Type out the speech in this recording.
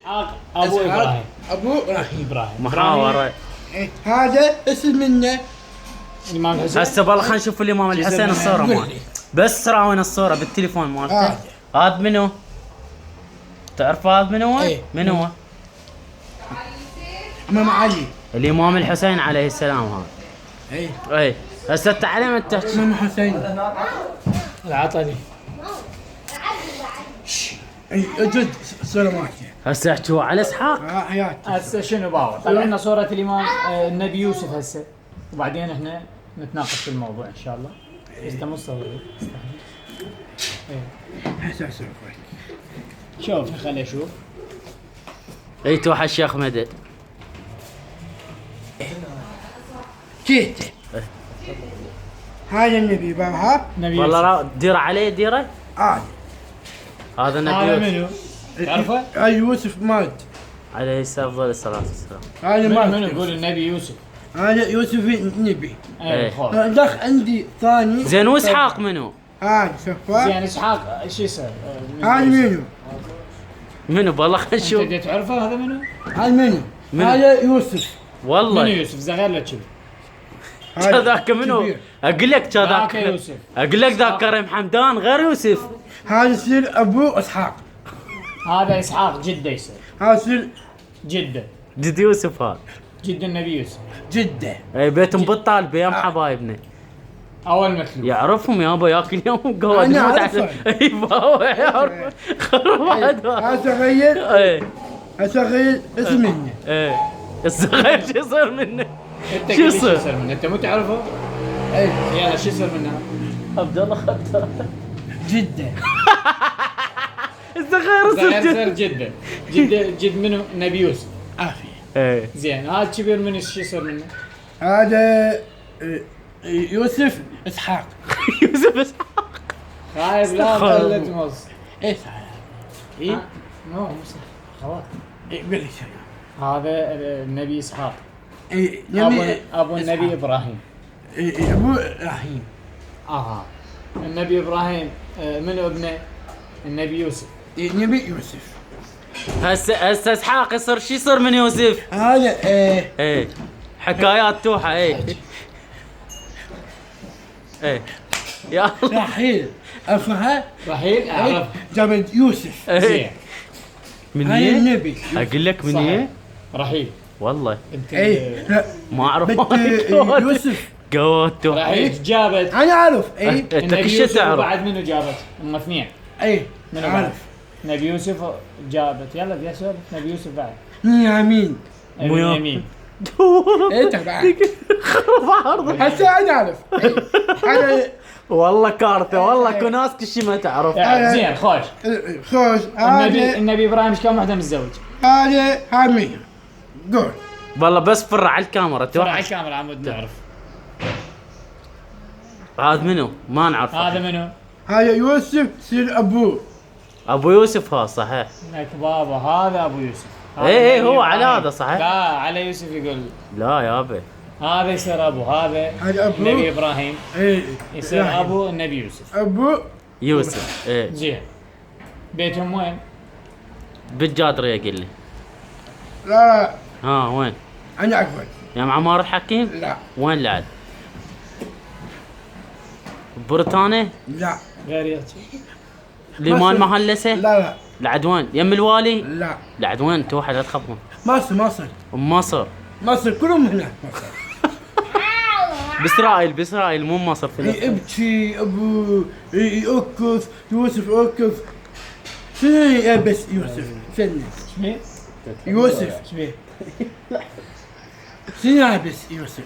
إسحاق أبو إبراهيم. أبو إبراهيم. محاورة. هذا اسم منه الإمام الحسين. هسه بالله خلينا نشوف الإمام الحسين الصورة مالته. بس راوين الصورة بالتليفون مالته. هذا منو؟ تعرف هذا منو؟ إيه. من هو؟ إمام علي. الإمام الحسين عليه السلام هذا. إيه. اي هسه تعال من تحكي. إمام حسين. العطلي. إيه جد سلامات. هسه احكوا على اسحاق. حياتي. هسه شنو باور؟ طلع لنا صورة الإمام النبي يوسف هسه، وبعدين احنا نتناقش في الموضوع إن شاء الله. انت مو صور. هسه شوف خليني أشوف. اي توحى الشيخ مدد. جيت. هذا النبي بابا. نبي والله ديره عليه ديره. هذا هذا نبي هذا يوسف. منو؟ تعرفه؟ يوسف مات. عليه افضل الصلاه والسلام. هذا مات. منو يقول النبي يوسف؟ هذا يوسف النبي. إيه. خوف. دخ عندي ثاني. زين واسحاق منو؟ هذا شوفه. زين اسحاق شو يصير؟ هذا منو؟ منو بالله خلينا نشوف. انت تعرفه هذا منو؟ هذا منو؟ هذا يوسف. والله منو يوسف؟ زغير له كذي. ذاك منو؟ اقول لك ذاك ذاك يوسف. اقول لك ذاك كريم حمدان غير يوسف. هذا يصير ابو اسحاق. هذا اسحاق جده يصير. هذا يصير جده. جد يوسف هذا. جد النبي يوسف. جده. اي بيتهم بالطالبه يا حبايبنا. اول مثل. يعرفهم يابا ياكل يوم قهوه أنا تموت أعرفه. على اي هو يعرف خرب هذا. هذا صغير. اي هذا صغير اسم منه. ايه الصغير شو يصير منه؟ انت شو قول لي شو يصير؟ يصير منه؟ انت مو تعرفه؟ اي يلا شو يصير منه؟ عبد الله خطر جده. الصغير زغير يصير يصير جده. جده جد منو؟ نبي يوسف. عافيه. ايه زين هذا كبير منو شو يصير منه؟ هذا يوسف اسحاق. يوسف اسحاق. خايف لا استغفر تقلد الله. مص. ايه صح. ايه مو صح. خلاص. ايه بلي هذا النبي اسحاق. ايه ابو النبي ابراهيم. ايه ابو ابراهيم. النبي ابراهيم من ابنه؟ النبي يوسف. إيه نبي يوسف. هسه اسحاق يصير شو يصير من يوسف؟ هذا ايه حكايات توحى ايه ايه يا الله. رحيل افها. رحيل اعرف. جابت يوسف. ايه زين. من هاي ايه؟ النبي. اقول لك من صحيح. ايه؟ رحيل. والله انت ايه لا ما اعرف يوسف. قوته رحيل جابت انا اعرف ايه انت النبي كل شيء يوسف تعرف. وبعد منو جابت؟ هم اثنين. ايه منو بعد؟ عارف. نبي يوسف جابت يلا بدي اسولف نبي يوسف بعد. يمين. مو يا- يمين. ايه تبع. خرب عرضك. هسه انا اعرف. هذا والله كارثه والله كو ناس كل شيء ما تعرف. زين خوش. خوش. هذا النبي ابراهيم ايش كم وحده متزوج؟ هذا هامية. قول. والله بس فر على الكاميرا ترى على توحش. الكاميرا عمود نعرف. هذا منو؟ ما نعرف. هذا منو؟ هذا يوسف سير ابوه. ابو يوسف ها صحيح. لك بابا هذا ابو يوسف. هذا إيه، النبي هو على إبراهيم. هذا صحيح. لا على يوسف يقول لا يابا هذا يصير ابو هذا هذا أبوه. النبي ابراهيم ايه يصير ابو النبي يوسف. ابو. يوسف ايه زين بيتهم وين؟ بالجادريه قل لي. لا ها وين؟ انا اقول. يا معمار الحكيم؟ لا وين لعد؟ بريطانيا؟ لا غير يرتي. ليمان مهلسه؟ لا لعد وين؟ يم الوالي؟ لا لعد وين؟ توحد لا تخافون. مصر مصر مصر كلهم هنا مصر. باسرائيل مو مصر في إيه ابكي ابو اوكف يوسف اوكف. شنو يلبس يوسف؟ شنو؟ شمي؟ يوسف شمي؟ شنو يلبس يوسف؟